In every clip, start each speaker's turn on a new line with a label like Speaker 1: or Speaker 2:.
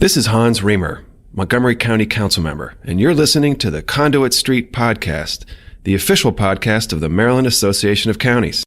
Speaker 1: This is Hans Reamer, Montgomery County Council member, and you're listening to the Conduit Street Podcast, the official podcast of the Maryland Association of Counties.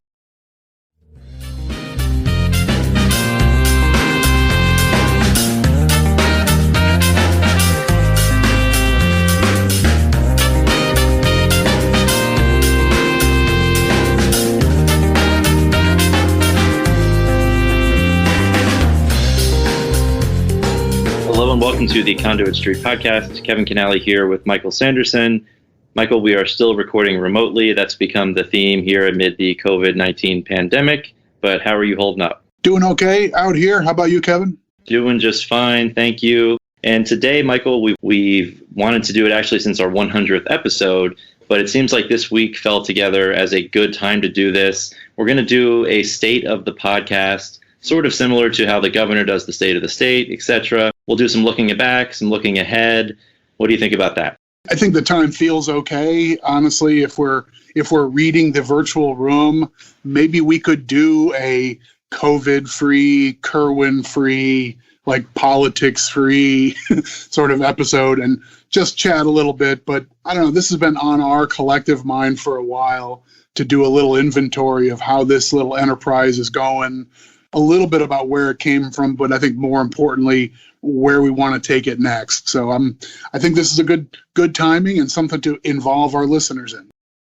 Speaker 2: Welcome to the Conduit Street Podcast. Kevin Kinnally here with Michael Sanderson. Michael, we are still recording remotely. That's become the theme here amid the COVID-19 pandemic. But how are you holding up?
Speaker 3: Doing okay out here. How about you, Kevin?
Speaker 2: Doing just fine. Thank you. And today, Michael, we've wanted to do it actually since our 100th episode, but it seems like this week fell together as a good time to do this. We're going to do a state of the podcast, sort of similar to how the governor does the state of the state, etc. We'll do some looking back, some looking ahead. What do you think about that?
Speaker 3: I think the time feels okay. Honestly, if we're reading the virtual room, maybe we could do a COVID-free, Kerwin-free, like politics-free sort of episode and just chat a little bit. But I don't know, this has been on our collective mind for a while to do a little inventory of how this little enterprise is going, a little bit about where it came from, but I think more importantly, where we want to take it next. So I think this is a good timing and something to involve our listeners in.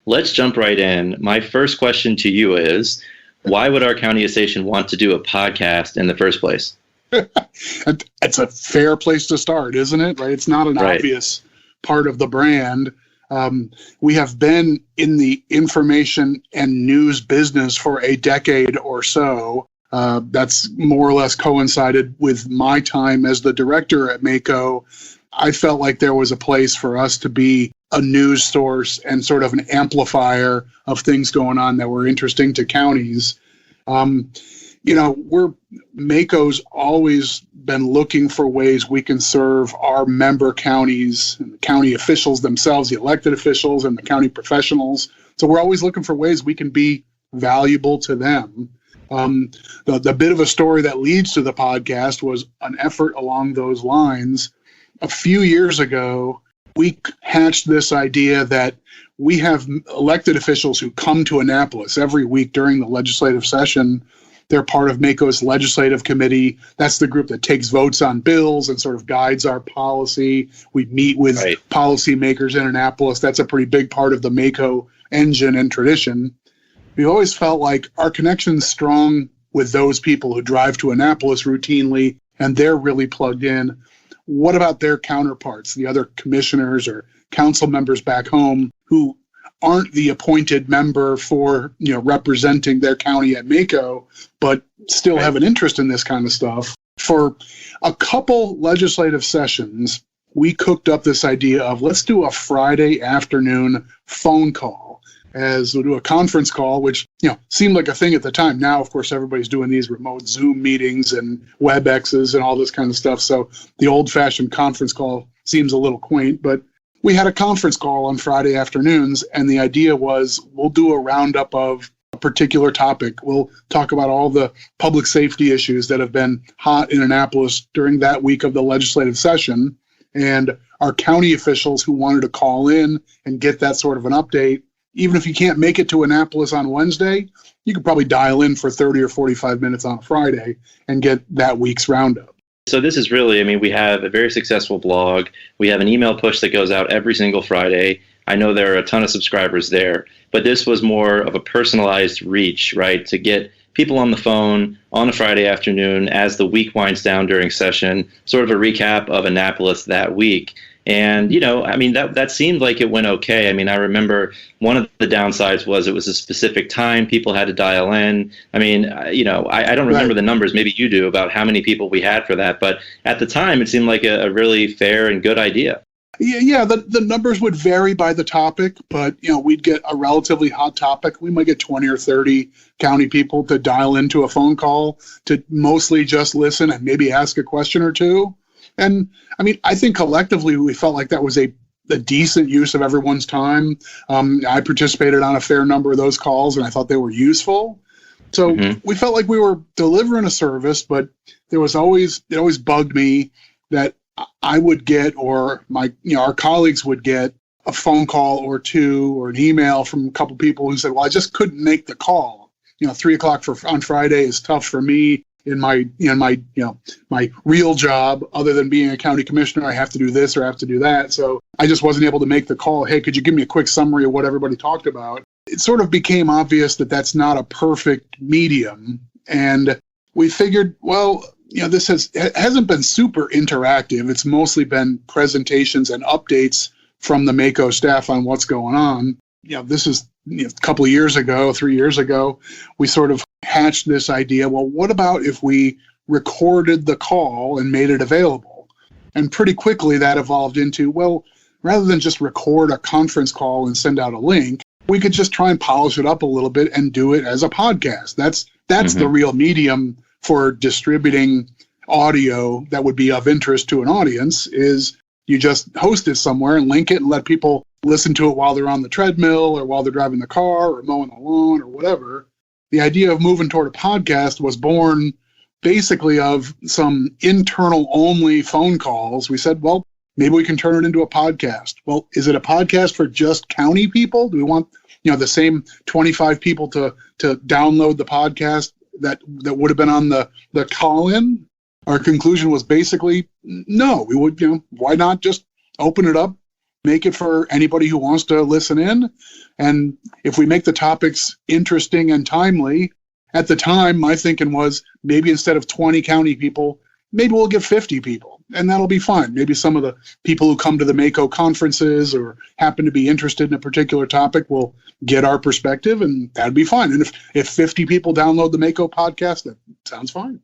Speaker 2: Let's jump right in. My first question to you is, why would our county association want to do a podcast in the first place?
Speaker 3: It's a fair place to start, isn't it? Right? It's not an obvious part of the brand. We have been in the information and news business for a decade or so. That's more or less coincided with my time as the director at MACo. I felt like there was a place for us to be a news source and sort of an amplifier of things going on that were interesting to counties. MACo's always been looking for ways we can serve our member counties and the county officials themselves, the elected officials and the county professionals. So we're always looking for ways we can be valuable to them. The bit of a story that leads to the podcast was an effort along those lines. A few years ago, we hatched this idea that we have elected officials who come to Annapolis every week during the legislative session. They're part of MACo's legislative committee. That's the group that takes votes on bills and sort of guides our policy. We meet with policymakers in Annapolis. That's a pretty big part of the MACo engine and tradition. We've always felt like our connection's strong with those people who drive to Annapolis routinely, and they're really plugged in. What about their counterparts, the other commissioners or council members back home who aren't the appointed member for, representing their county at MACo, but still have an interest in this kind of stuff? For a couple legislative sessions, we cooked up this idea of let's do a Friday afternoon phone call. As we'll do a conference call, which seemed like a thing at the time. Now, of course, everybody's doing these remote Zoom meetings and WebExes and all this kind of stuff. So the old-fashioned conference call seems a little quaint, but we had a conference call on Friday afternoons, and the idea was we'll do a roundup of a particular topic. We'll talk about all the public safety issues that have been hot in Annapolis during that week of the legislative session, and our county officials who wanted to call in and get that sort of an update. Even if you can't make it to Annapolis on Wednesday, you could probably dial in for 30 or 45 minutes on Friday and get that week's roundup.
Speaker 2: So this is really, we have a very successful blog. We have an email push that goes out every single Friday. I know there are a ton of subscribers there, but this was more of a personalized reach, right? To get people on the phone on a Friday afternoon as the week winds down during session, sort of a recap of Annapolis that week. And, that seemed like it went okay. I remember one of the downsides was it was a specific time people had to dial in. I don't remember the numbers. Maybe you do about how many people we had for that. But at the time, it seemed like a really fair and good idea.
Speaker 3: Yeah, the numbers would vary by the topic, but, we'd get a relatively hot topic. We might get 20 or 30 county people to dial into a phone call to mostly just listen and maybe ask a question or two. And I think collectively we felt like that was a decent use of everyone's time. I participated on a fair number of those calls, and I thought they were useful. So we felt like we were delivering a service, but it always bugged me that I would get, or our colleagues would get, a phone call or two or an email from a couple people who said, well, I just couldn't make the call. 3:00 on Friday is tough for me in my real job. Other than being a county commissioner, I have to do this or I have to do that. So I just wasn't able to make the call. Hey, could you give me a quick summary of what everybody talked about? It sort of became obvious that that's not a perfect medium. And we figured, well, this hasn't been super interactive. It's mostly been presentations and updates from the MACo staff on what's going on. This is a couple of years ago, 3 years ago, we sort of hatched this idea. Well, what about if we recorded the call and made it available? And pretty quickly that evolved into, well, rather than just record a conference call and send out a link, we could just try and polish it up a little bit and do it as a podcast. That's the real medium for distributing audio that would be of interest to an audience, is you just host it somewhere and link it and let people listen to it while they're on the treadmill or while they're driving the car or mowing the lawn or whatever. The idea of moving toward a podcast was born basically of some internal only phone calls. We said, well, maybe we can turn it into a podcast. Well, is it a podcast for just county people? Do we want, the same 25 people to download the podcast that would have been on the call-in? Our conclusion was basically, no, we would, why not just open it up, make it for anybody who wants to listen in. And if we make the topics interesting and timely, at the time, my thinking was maybe instead of 20 county people, maybe we'll get 50 people, and that'll be fine. Maybe some of the people who come to the MACo conferences or happen to be interested in a particular topic will get our perspective, and that'd be fine. And if 50 people download the MACo podcast, that sounds fine.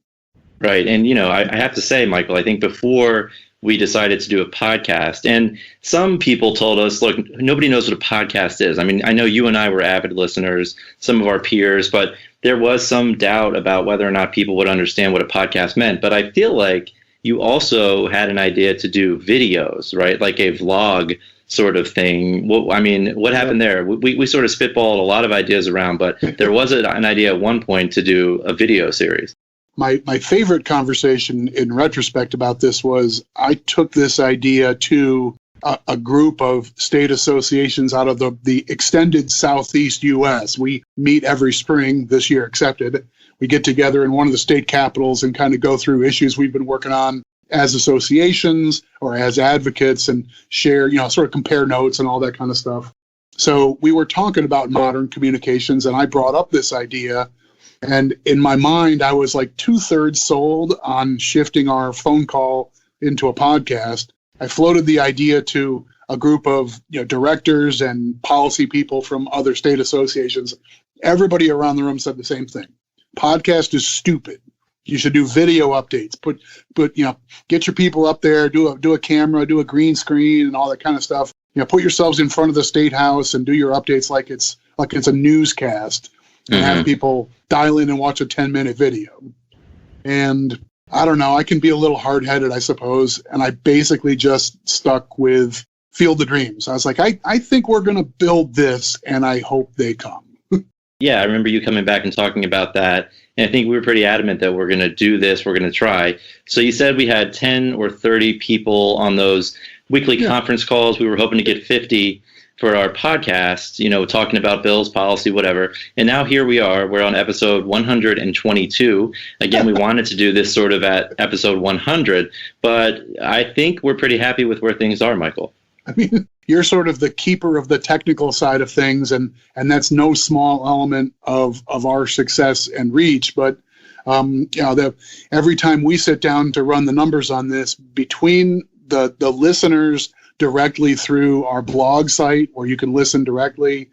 Speaker 2: Right. And, I have to say, Michael, I think before we decided to do a podcast, and some people told us, look, nobody knows what a podcast is. I mean, I know you and I were avid listeners, some of our peers, but there was some doubt about whether or not people would understand what a podcast meant. But I feel like you also had an idea to do videos, right? Like a vlog sort of thing. What happened there? We sort of spitballed a lot of ideas around, but there was an idea at one point to do a video series.
Speaker 3: My favorite conversation in retrospect about this was I took this idea to a group of state associations out of the extended Southeast U.S. We meet every spring, this year accepted. We get together in one of the state capitals and kind of go through issues we've been working on as associations or as advocates and share, sort of compare notes and all that kind of stuff. So we were talking about modern communications, and I brought up this idea. And in my mind, I was like 2/3 sold on shifting our phone call into a podcast. I floated the idea to a group of directors and policy people from other state associations. Everybody around the room said the same thing. Podcast is stupid. You should do video updates. Put get your people up there, do a camera, do a green screen, and all that kind of stuff. Put yourselves in front of the state house and do your updates like it's a newscast. And have people dial in and watch a 10-minute video. And I don't know, I can be a little hard-headed, I suppose. And I basically just stuck with Field of Dreams. I was like, I think we're going to build this, and I hope they come.
Speaker 2: Yeah, I remember you coming back and talking about that. And I think we were pretty adamant that we're going to do this, we're going to try. So you said we had 10 or 30 people on those weekly conference calls. We were hoping to get 50 for our podcast, talking about bills, policy, whatever. And now here we are. We're on episode 122. Again, we wanted to do this sort of at episode 100, but I think we're pretty happy with where things are, Michael.
Speaker 3: I mean, you're sort of the keeper of the technical side of things, and that's no small element of our success and reach. But every time we sit down to run the numbers on this, between the listeners directly through our blog site where you can listen directly,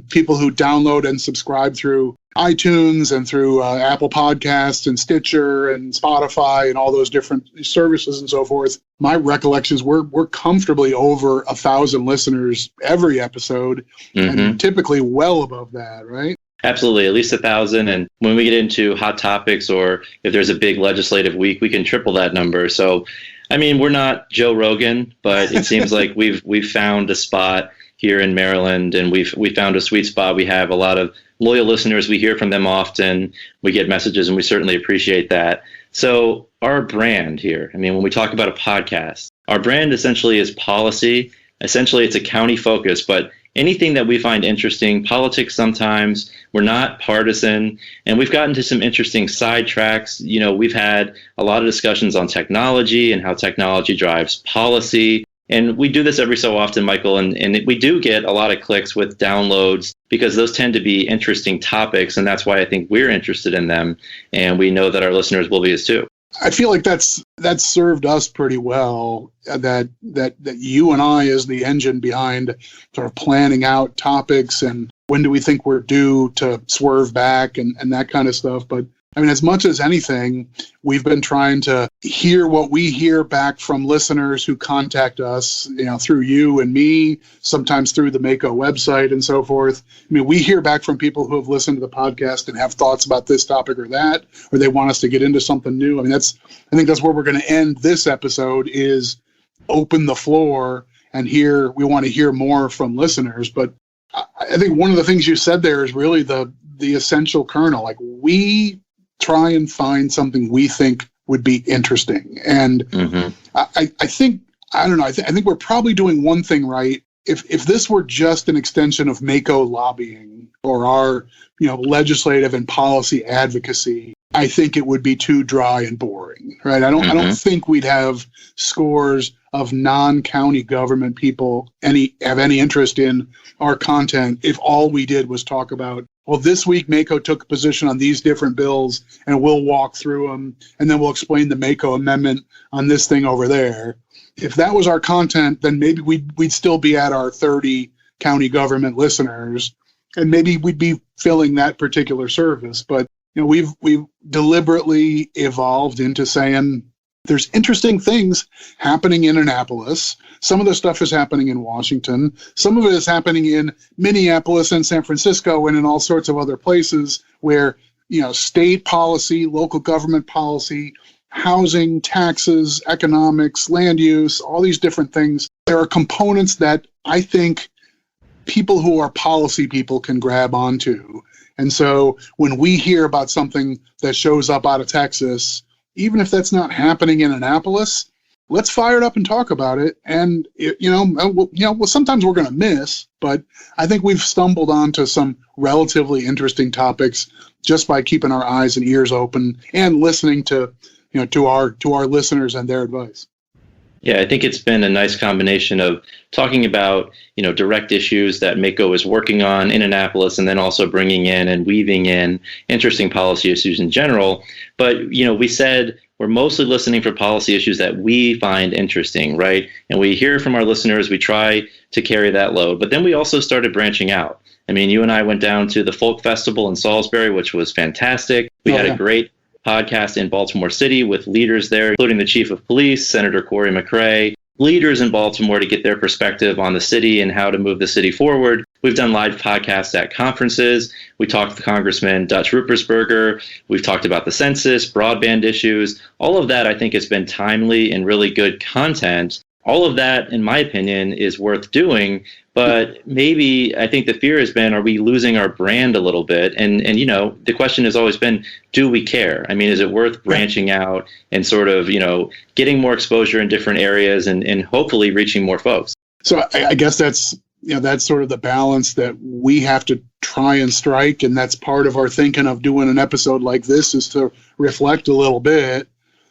Speaker 3: people who download and subscribe through iTunes and through Apple Podcasts and Stitcher and Spotify and all those different services and so forth. My recollections, we're comfortably over 1,000 listeners every episode, and typically well above that, right?
Speaker 2: Absolutely, at least 1,000. And when we get into hot topics or if there's a big legislative week, we can triple that number. So I mean, we're not Joe Rogan, but it seems like we've found a spot here in Maryland, and we found a sweet spot. We have a lot of loyal listeners. We hear from them often. We get messages, and we certainly appreciate that. So our brand here, I mean, when we talk about a podcast, our brand essentially is policy. Essentially, it's a county focus, but anything that we find interesting, politics sometimes, we're not partisan, and we've gotten to some interesting sidetracks. You know, we've had a lot of discussions on technology and how technology drives policy. And we do this every so often, Michael, and we do get a lot of clicks with downloads because those tend to be interesting topics, and that's why I think we're interested in them, and we know that our listeners will be as too.
Speaker 3: I feel like that's served us pretty well, that you and I as the engine behind sort of planning out topics and when do we think we're due to swerve back and that kind of stuff. But I mean, as much as anything, we've been trying to hear what we hear back from listeners who contact us, you know, through you and me, sometimes through the MACo website and so forth. I mean, we hear back from people who have listened to the podcast and have thoughts about this topic or that, or they want us to get into something new. I mean, I think that's where we're going to end this episode, is open the floor and we want to hear more from listeners. But I think one of the things you said there is really the essential kernel. Like, we try and find something we think would be interesting. And I think, I don't know, I think we're probably doing one thing right. If this were just an extension of MACo lobbying or our, you know, legislative and policy advocacy, I think it would be too dry and boring, right? I don't think we'd have scores of non-county government people have any interest in our content if all we did was talk about, well, this week MACo took a position on these different bills and we'll walk through them and then we'll explain the MACo amendment on this thing over there. If that was our content, then maybe we'd still be at our 30 county government listeners, and maybe we'd be filling that particular service. But you know, we've deliberately evolved into saying there's interesting things happening in Annapolis. Some of the stuff is happening in Washington. Some of it is happening in Minneapolis and San Francisco and in all sorts of other places where, you know, state policy, local government policy, housing, taxes, economics, land use, all these different things. There are components that I think people who are policy people can grab onto. And so when we hear about something that shows up out of Texas, even if that's not happening in Annapolis, let's fire it up and talk about it. And, sometimes we're going to miss, but I think we've stumbled onto some relatively interesting topics just by keeping our eyes and ears open and listening to our listeners and their advice.
Speaker 2: Yeah, I think it's been a nice combination of talking about, direct issues that MACo is working on in Annapolis, and then also bringing in and weaving in interesting policy issues in general. But, we said we're mostly listening for policy issues that we find interesting, right? And we hear from our listeners, we try to carry that load. But then we also started branching out. I mean, you and I went down to the Folk Festival in Salisbury, which was fantastic. We had a great podcast in Baltimore City with leaders there, including the chief of police, Senator Corey McRae, leaders in Baltimore to get their perspective on the city and how to move the city forward. We've done live podcasts at conferences. We talked to Congressman Dutch Ruppersberger. We've talked about the census, broadband issues. All of that, I think, has been timely and really good content. All of that, in my opinion, is worth doing. But maybe I think the fear has been, are we losing our brand a little bit? And the question has always been, do we care? I mean, is it worth branching out and sort of, getting more exposure in different areas and hopefully reaching more folks?
Speaker 3: So I guess that's sort of the balance that we have to try and strike. And that's part of our thinking of doing an episode like this, is to reflect a little bit.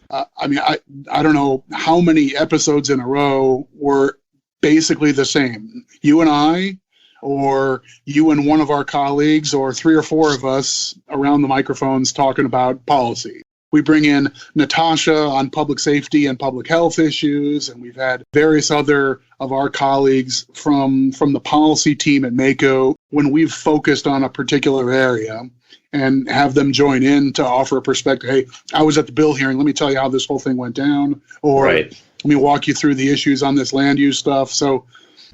Speaker 3: I don't know how many episodes in a row were basically the same. You and I, or you and one of our colleagues, or 3 or 4 of us around the microphones talking about policy. We bring in Natasha on public safety and public health issues, and we've had various other of our colleagues from the policy team at MACo when we've focused on a particular area, and have them join in to offer a perspective. Hey, I was at the bill hearing. Let me tell you how this whole thing went down. Or let me walk you through the issues on this land use stuff. So,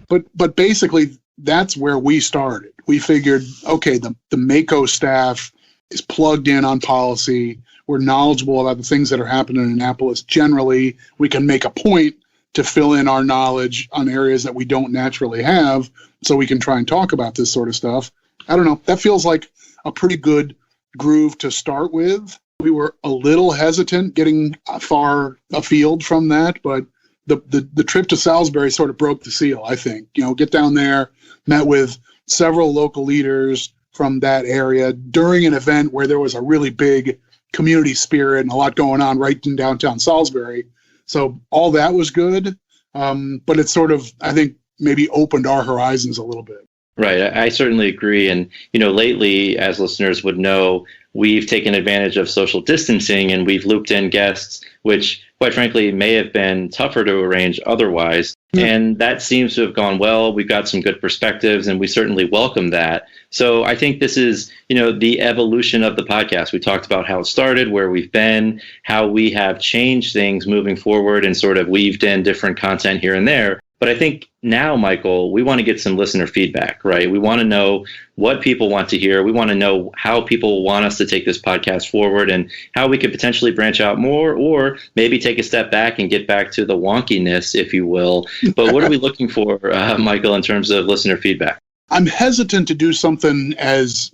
Speaker 3: but basically, that's where we started. We figured, okay, the MACo staff is plugged in on policy. We're knowledgeable about the things that are happening in Annapolis. Generally, we can make a point to fill in our knowledge on areas that we don't naturally have, so we can try and talk about this sort of stuff. I don't know. That feels like a pretty good groove to start with. we were a little hesitant getting far afield from that, but the trip to Salisbury sort of broke the seal, I think. Get down there, met with several local leaders from that area during an event where there was a really big community spirit and a lot going on right in downtown Salisbury. So all that was good, but it sort of, I think, maybe opened our horizons a little bit.
Speaker 2: Right. I certainly agree. And, lately, as listeners would know, we've taken advantage of social distancing and we've looped in guests, which, quite frankly, may have been tougher to arrange otherwise. Yeah. And that seems to have gone well. We've got some good perspectives and we certainly welcome that. So I think this is, the evolution of the podcast. We talked about how it started, where we've been, how we have changed things moving forward and sort of weaved in different content here and there. But I think now, Michael, we want to get some listener feedback, right? We want to know what people want to hear. We want to know how people want us to take this podcast forward and how we could potentially branch out more or maybe take a step back and get back to the wonkiness, if you will. But what are we looking for, Michael, in terms of listener feedback?
Speaker 3: I'm hesitant to do something as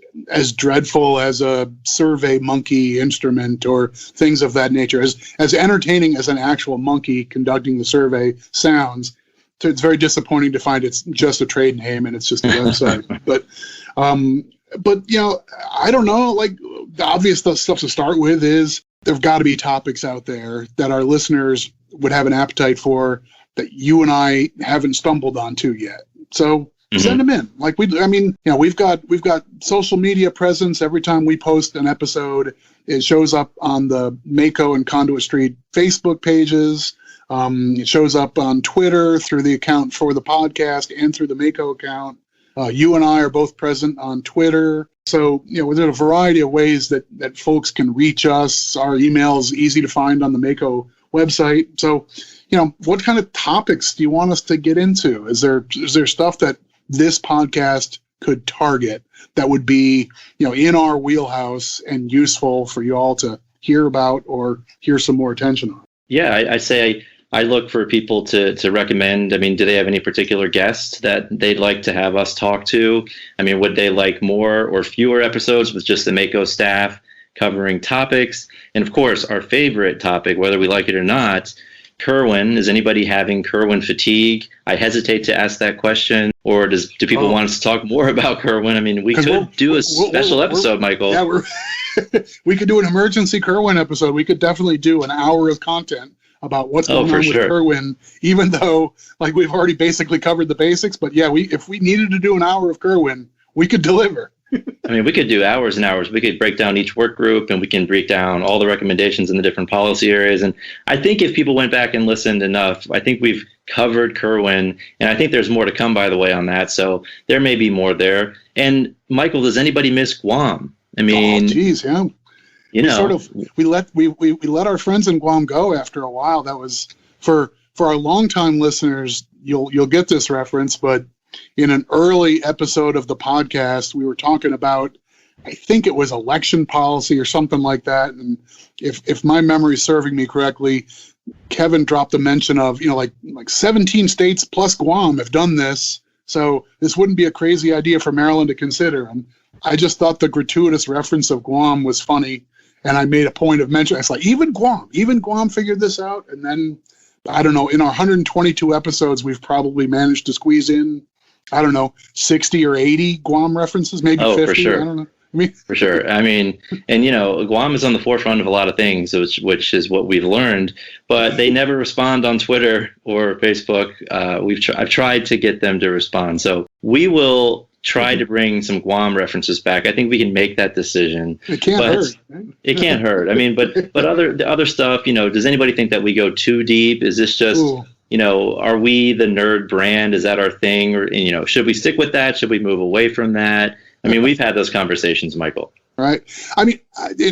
Speaker 3: dreadful as a survey monkey instrument or things of that nature. As entertaining as an actual monkey conducting the survey sounds, it's very disappointing to find it's just a trade name and it's just a website. But I don't know. Like, the obvious stuff to start with is there've got to be topics out there that our listeners would have an appetite for that you and I haven't stumbled onto yet. So send them in. Like we've got social media presence. Every time we post an episode, it shows up on the MACo and Conduit Street Facebook pages. It shows up on Twitter through the account for the podcast and through the MACo account. You and I are both present on Twitter. So, there's a variety of ways that folks can reach us. Our email is easy to find on the MACo website. So, what kind of topics do you want us to get into? Is there stuff that this podcast could target that would be, in our wheelhouse and useful for you all to hear about or hear some more attention on?
Speaker 2: Yeah, I say I look for people to recommend. I mean, do they have any particular guests that they'd like to have us talk to? I mean, would they like more or fewer episodes with just the MACo staff covering topics? And of course, our favorite topic, whether we like it or not, Kerwin. Is anybody having Kerwin fatigue? I hesitate to ask that question. Or do people want us to talk more about Kerwin? I mean, we could do a special episode, Michael.
Speaker 3: Yeah, we could do an emergency Kerwin episode. We could definitely do an hour of content about what's going on with Kerwin, even though we've already basically covered the basics. But yeah, if we needed to do an hour of Kerwin, we could deliver.
Speaker 2: I mean, we could do hours and hours. We could break down each work group and we can break down all the recommendations in the different policy areas. And I think if people went back and listened enough, I think we've covered Kerwin. And I think there's more to come, by the way, on that. So there may be more there. And Michael, does anybody miss Guam? I mean,
Speaker 3: yeah. We let our friends in Guam go after a while. That was for our longtime listeners. You'll get this reference, but in an early episode of the podcast, we were talking about, I think it was election policy or something like that. And if my memory is serving me correctly, Kevin dropped a mention of, like 17 states plus Guam have done this. So this wouldn't be a crazy idea for Maryland to consider. And I just thought the gratuitous reference of Guam was funny. And I made a point of mentioning, it's like, even Guam figured this out. And then, I don't know, in our 122 episodes, we've probably managed to squeeze in, 60 or 80 Guam references, maybe 50.
Speaker 2: For sure.
Speaker 3: I don't know.
Speaker 2: For sure. I mean, and Guam is on the forefront of a lot of things, which is what we've learned, but they never respond on Twitter or Facebook. I've tried to get them to respond. So we will try to bring some Guam references back. I think we can make that decision.
Speaker 3: It can't hurt.
Speaker 2: It can't hurt. I mean, but the other stuff, does anybody think that we go too deep? Is this just, are we the nerd brand? Is that our thing? Or, should we stick with that? Should we move away from that? I mean, we've had those conversations, Michael.
Speaker 3: Right. I mean,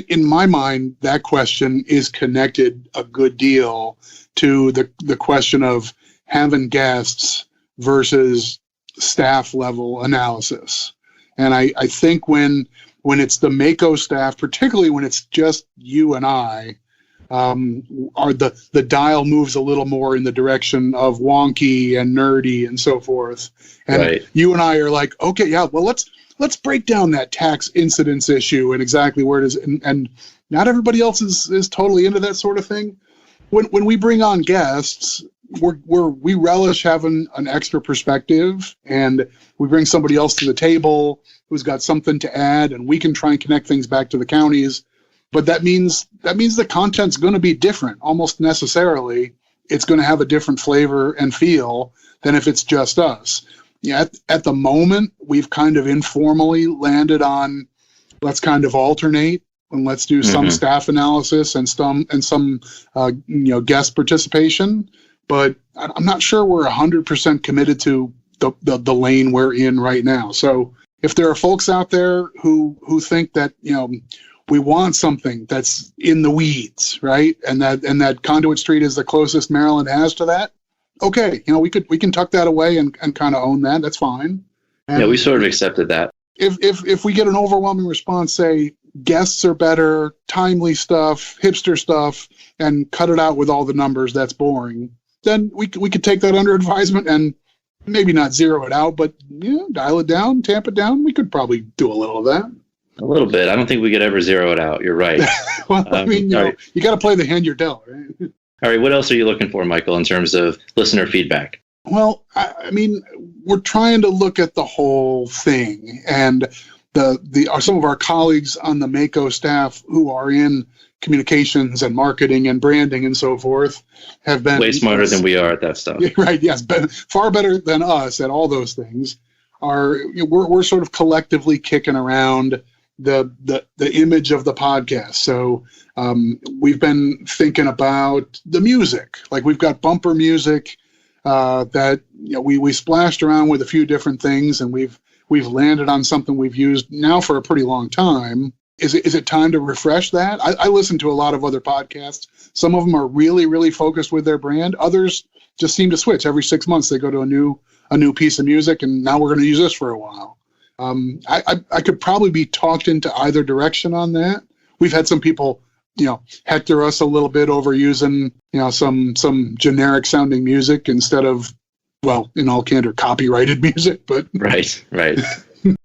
Speaker 3: in my mind, that question is connected a good deal to the question of having guests versus staff level analysis. And I think when it's the MACo staff, particularly when it's just you and I, the dial moves a little more in the direction of wonky and nerdy and so forth. And right. You and I are like, okay, yeah, well, let's break down that tax incidence issue and exactly where it is. And Not everybody else is totally into that sort of thing. When we bring on guests, we relish having an extra perspective, and we bring somebody else to the table who's got something to add, and we can try and connect things back to the counties. But that means the content's going to be different, almost necessarily. It's going to have a different flavor and feel than if it's just us. Yeah, at the moment, we've kind of informally landed on let's kind of alternate and let's do some staff analysis and some guest participation. But I'm not sure we're 100% committed to the lane we're in right now. So if there are folks out there who think that we want something that's in the weeds, right, and that Conduit Street is the closest Maryland has to that, okay, we can tuck that away and kind of own that. That's fine. And
Speaker 2: yeah, we sort of accepted that.
Speaker 3: If we get an overwhelming response, say guests are better, timely stuff, hipster stuff, and cut it out with all the numbers, that's boring, then we could take that under advisement and maybe not zero it out, but dial it down, tamp it down. We could probably do a little of that.
Speaker 2: A little bit. I don't think we could ever zero it out. You're right.
Speaker 3: Well, you got to play the hand you're dealt, right?
Speaker 2: All right. What else are you looking for, Michael, in terms of listener feedback?
Speaker 3: Well, I mean, we're trying to look at the whole thing, and some of our colleagues on the MACo staff who are in communications and marketing and branding and so forth have been
Speaker 2: way smarter than we are at that stuff.
Speaker 3: Right? Yes, but far better than us at all those things. We're sort of collectively kicking around the image of the podcast. So we've been thinking about the music. Like we've got bumper music that we splashed around with a few different things, and we've landed on something we've used now for a pretty long time. Is it time to refresh that? I listen to a lot of other podcasts. Some of them are really, really focused with their brand. Others just seem to switch. Every 6 months they go to a new piece of music, and now we're going to use this for a while. I could probably be talked into either direction on that. We've had some people, hector us a little bit over using, some generic sounding music instead of, well, in all candor, copyrighted music. But
Speaker 2: right.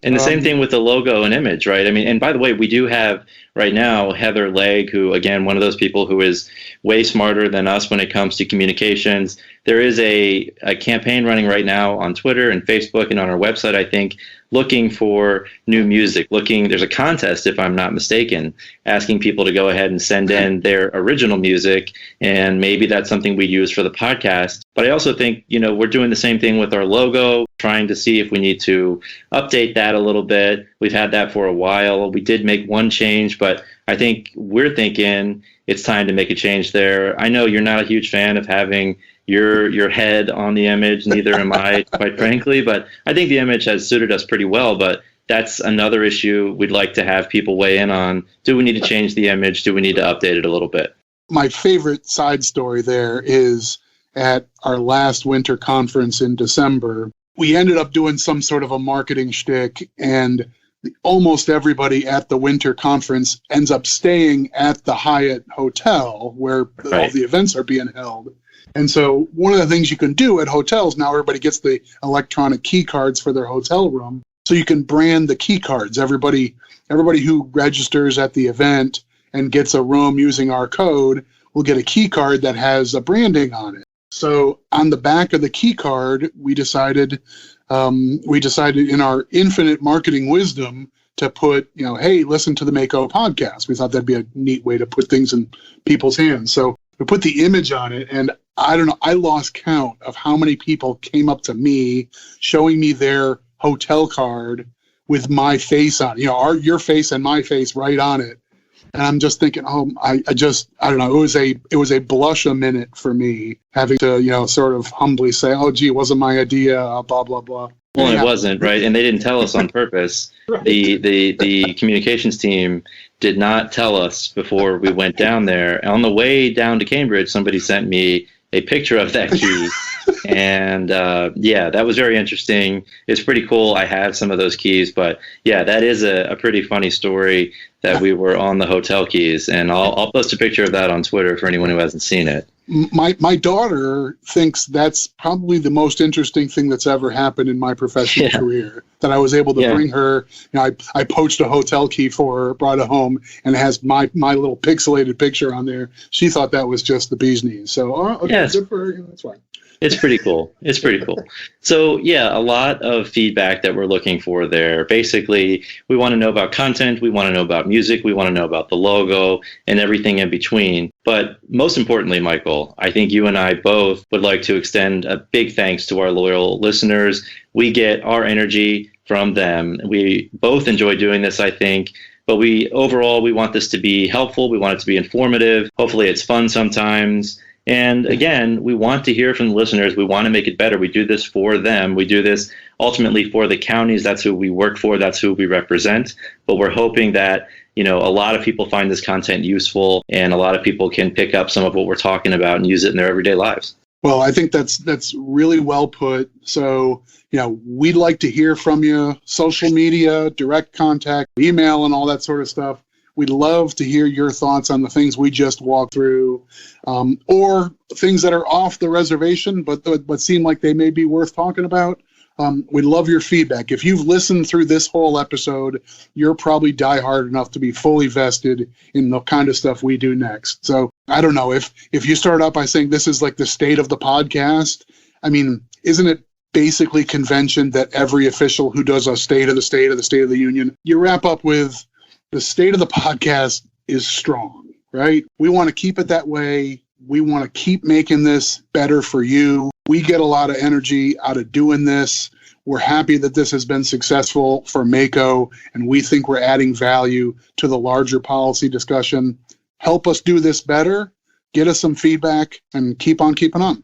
Speaker 2: And the same thing with the logo and image, right? I mean, and by the way, we do have right now Heather Legg, who, again, one of those people who is way smarter than us when it comes to communications. There is a campaign running right now on Twitter and Facebook and on our website, I think, looking for new music. There's a contest, if I'm not mistaken, asking people to go ahead and send in their original music, and maybe that's something we use for the podcast. But I also think, we're doing the same thing with our logo, trying to see if we need to update that a little bit. We've had that for a while. We did make one change, but I think we're thinking it's time to make a change there. I know you're not a huge fan of having your head on the image, neither am I, quite frankly, but I think the image has suited us pretty well. But that's another issue we'd like to have people weigh in on. Do we need to change the image? Do we need to update it a little bit?
Speaker 3: My favorite side story there is at our last winter conference in December, we ended up doing some sort of a marketing shtick, and almost everybody at the winter conference ends up staying at the Hyatt Hotel where all the events are being held. And so one of the things you can do at hotels, now everybody gets the electronic key cards for their hotel room, so you can brand the key cards. Everybody who registers at the event and gets a room using our code will get a key card that has a branding on it. So on the back of the key card, we decided in our infinite marketing wisdom to put, hey, listen to the MACo podcast. We thought that'd be a neat way to put things in people's hands. So we put the image on it, and I don't know, I lost count of how many people came up to me showing me their hotel card with my face on it, your face and my face right on it. And I'm just thinking, I don't know, it was a blush a minute for me having to, sort of humbly say, oh, gee, it wasn't my idea, blah, blah, blah.
Speaker 2: Well, it wasn't, right? And they didn't tell us on purpose. Right. The communications team did not tell us before we went down there. On the way down to Cambridge, somebody sent me a picture of that key. And that was very interesting. It's pretty cool. I have some of those keys, but yeah, that is a pretty funny story that we were on the hotel keys. And I'll post a picture of that on Twitter for anyone who hasn't seen it.
Speaker 3: My daughter thinks that's probably the most interesting thing that's ever happened in my professional career, that I was able to bring her. I poached a hotel key for her, brought it home, and it has my little pixelated picture on there. She thought that was just the bee's knees. So, okay, good for her. That's fine.
Speaker 2: It's pretty cool. It's pretty cool. So yeah, a lot of feedback that we're looking for there. Basically, we want to know about content, we want to know about music, we want to know about the logo and everything in between. But most importantly, Michael, I think you and I both would like to extend a big thanks to our loyal listeners. We get our energy from them. We both enjoy doing this, I think. But overall, we want this to be helpful. We want it to be informative. Hopefully it's fun sometimes. And again, we want to hear from the listeners. We want to make it better. We do this for them. We do this ultimately for the counties. That's who we work for. That's who we represent. But we're hoping that, a lot of people find this content useful and a lot of people can pick up some of what we're talking about and use it in their everyday lives.
Speaker 3: Well, I think that's really well put. So, we'd like to hear from you, social media, direct contact, email, and all that sort of stuff. We'd love to hear your thoughts on the things we just walked through, or things that are off the reservation, but seem like they may be worth talking about. We'd love your feedback. If you've listened through this whole episode, you're probably diehard enough to be fully vested in the kind of stuff we do next. So I don't know, if you start out by saying this is like the state of the podcast, I mean, isn't it basically convention that every official who does a state of the union, you wrap up with the state of the podcast is strong, right? We want to keep it that way. We want to keep making this better for you. We get a lot of energy out of doing this. We're happy that this has been successful for MACo, and we think we're adding value to the larger policy discussion. Help us do this better. Get us some feedback and keep on keeping on.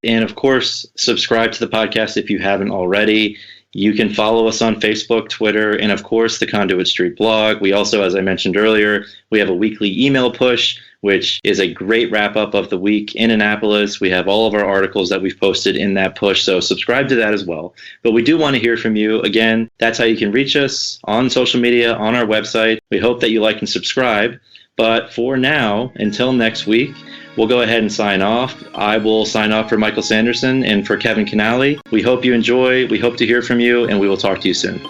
Speaker 2: And of course, subscribe to the podcast if you haven't already. You can follow us on Facebook, Twitter, and of course, the Conduit Street blog. We also, as I mentioned earlier, we have a weekly email push, which is a great wrap-up of the week in Annapolis. We have all of our articles that we've posted in that push, so subscribe to that as well. But we do want to hear from you. Again, that's how you can reach us on social media, on our website. We hope that you like and subscribe. But for now, until next week, we'll go ahead and sign off. I will sign off for Michael Sanderson and for Kevin Kinnally. We hope you enjoy. We hope to hear from you, and we will talk to you soon.